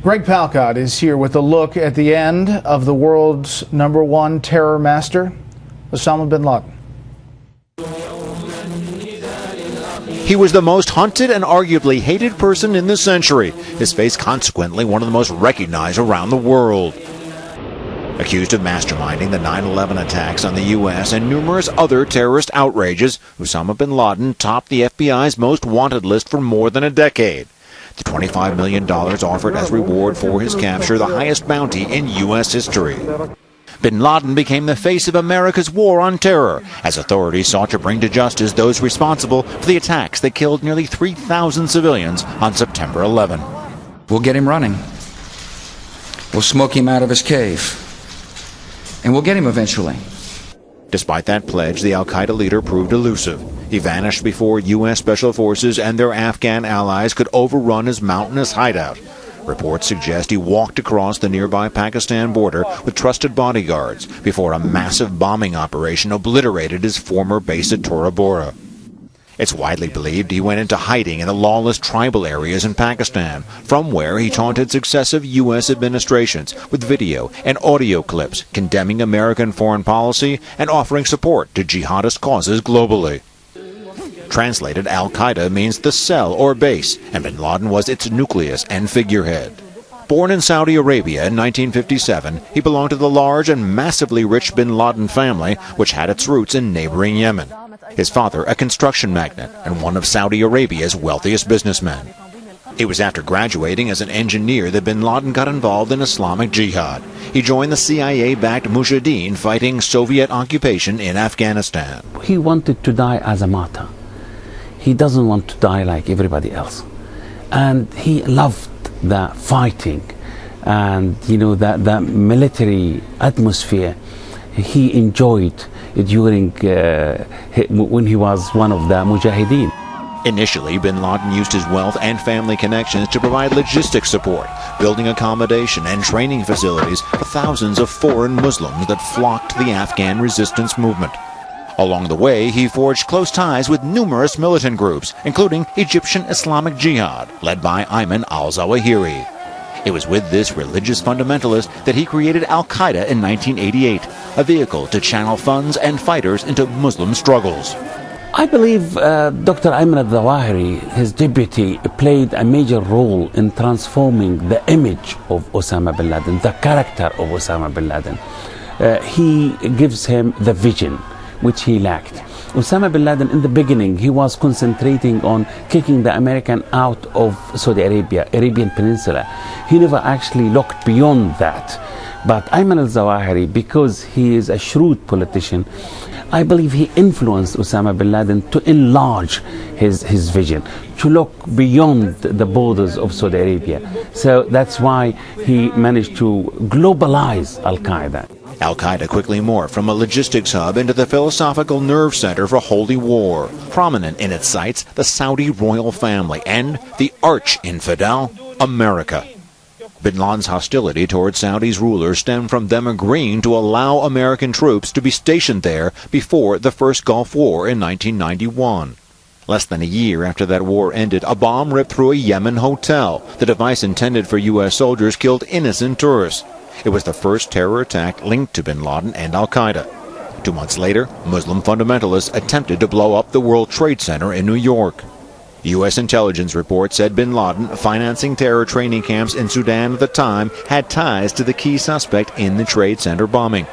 Greg Palcott is here with a look at the end of the world's #1 terror master, Osama bin Laden. He was the most hunted and arguably hated person in the century, his face consequently one of the most recognized around the world. Accused of masterminding the 9/11 attacks on the U.S. and numerous other terrorist outrages, Osama bin Laden topped the FBI's most wanted list for more than a decade. The $25 million offered as reward for his capture, the highest bounty in U.S. history. Bin Laden became the face of America's war on terror, as authorities sought to bring to justice those responsible for the attacks that killed nearly 3,000 civilians on September 11. We'll get him running. We'll smoke him out of his cave. And we'll get him eventually. Despite that pledge, the al-Qaeda leader proved elusive. He vanished before U.S. Special Forces and their Afghan allies could overrun his mountainous hideout. Reports suggest he walked across the nearby Pakistan border with trusted bodyguards before a massive bombing operation obliterated his former base at Tora Bora. It's widely believed he went into hiding in the lawless tribal areas in Pakistan, from where he taunted successive U.S. administrations with video and audio clips condemning American foreign policy and offering support to jihadist causes globally. Translated, al-Qaeda means the cell or base, and bin Laden was its nucleus and figurehead. Born in Saudi Arabia in 1957, he belonged to the large and massively rich bin Laden family, which had its roots in neighboring Yemen. His father, a construction magnate and one of Saudi Arabia's wealthiest businessmen. It was after graduating as an engineer that bin Laden got involved in Islamic Jihad. He joined the CIA-backed Mujahideen fighting Soviet occupation in Afghanistan. He wanted to die as a martyr. He doesn't want to die like everybody else. And he loved the fighting and, that military atmosphere. He enjoyed during when he was one of the Mujahideen. Initially, bin Laden used his wealth and family connections to provide logistics support, building accommodation and training facilities for thousands of foreign Muslims that flocked to the Afghan resistance movement. Along the way, he forged close ties with numerous militant groups, including Egyptian Islamic Jihad, led by Ayman al-Zawahiri. It was with this religious fundamentalist that he created al-Qaeda in 1988, a vehicle to channel funds and fighters into Muslim struggles. I believe Dr. Ayman al-Zawahiri, his deputy, played a major role in transforming the image of Osama bin Laden, the character of Osama bin Laden. He gives him the vision, which he lacked. Osama bin Laden, in the beginning, he was concentrating on kicking the American out of Saudi Arabia, Arabian Peninsula. He never actually looked beyond that. But Ayman al-Zawahiri, because he is a shrewd politician, I believe he influenced Osama bin Laden to enlarge his vision, to look beyond the borders of Saudi Arabia. So that's why he managed to globalize al-Qaeda. Al-Qaeda quickly morphed from a logistics hub into the philosophical nerve center for holy war. Prominent in its sights, the Saudi royal family and the arch-infidel, America. Bin Laden's hostility towards Saudi's rulers stemmed from them agreeing to allow American troops to be stationed there before the first Gulf War in 1991. Less than a year after that war ended, a bomb ripped through a Yemen hotel. The device intended for U.S. soldiers killed innocent tourists. It was the first terror attack linked to bin Laden and al-Qaeda. 2 months later, Muslim fundamentalists attempted to blow up the World Trade Center in New York. U.S. intelligence reports said bin Laden, financing terror training camps in Sudan at the time, had ties to the key suspect in the Trade Center bombing.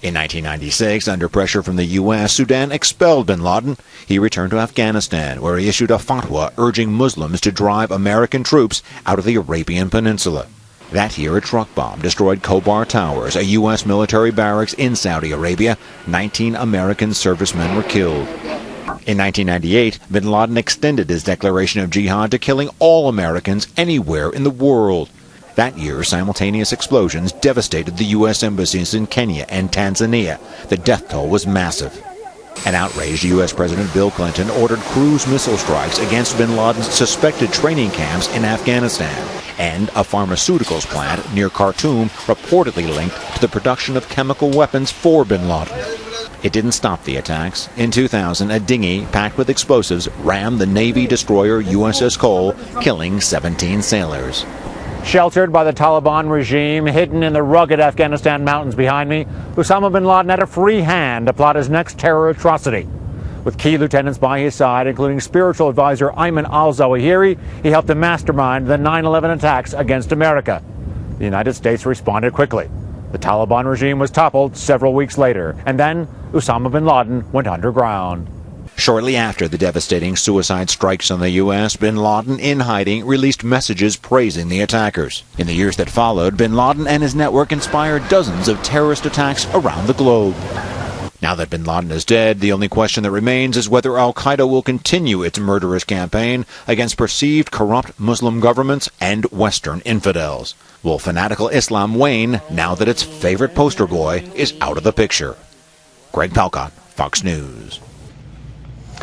In 1996, under pressure from the U.S., Sudan expelled bin Laden. He returned to Afghanistan, where he issued a fatwa urging Muslims to drive American troops out of the Arabian Peninsula. That year, a truck bomb destroyed Khobar Towers, a U.S. military barracks in Saudi Arabia. 19 American servicemen were killed. In 1998, bin Laden extended his declaration of jihad to killing all Americans anywhere in the world. That year, simultaneous explosions devastated the U.S. embassies in Kenya and Tanzania. The death toll was massive. An outraged U.S. President Bill Clinton ordered cruise missile strikes against bin Laden's suspected training camps in Afghanistan and a pharmaceuticals plant near Khartoum reportedly linked to the production of chemical weapons for bin Laden. It didn't stop the attacks. In 2000, a dinghy packed with explosives rammed the Navy destroyer USS Cole, killing 17 sailors. Sheltered by the Taliban regime, hidden in the rugged Afghanistan mountains behind me, Osama bin Laden had a free hand to plot his next terror atrocity. With key lieutenants by his side, including spiritual advisor Ayman al-Zawahiri, he helped to mastermind the 9/11 attacks against America. The United States responded quickly. The Taliban regime was toppled several weeks later, and then Osama bin Laden went underground. Shortly after the devastating suicide strikes on the U.S., bin Laden, in hiding, released messages praising the attackers. In the years that followed, bin Laden and his network inspired dozens of terrorist attacks around the globe. Now that bin Laden is dead, the only question that remains is whether al-Qaeda will continue its murderous campaign against perceived corrupt Muslim governments and Western infidels. Will fanatical Islam wane now that its favorite poster boy is out of the picture? Greg Palcott, Fox News.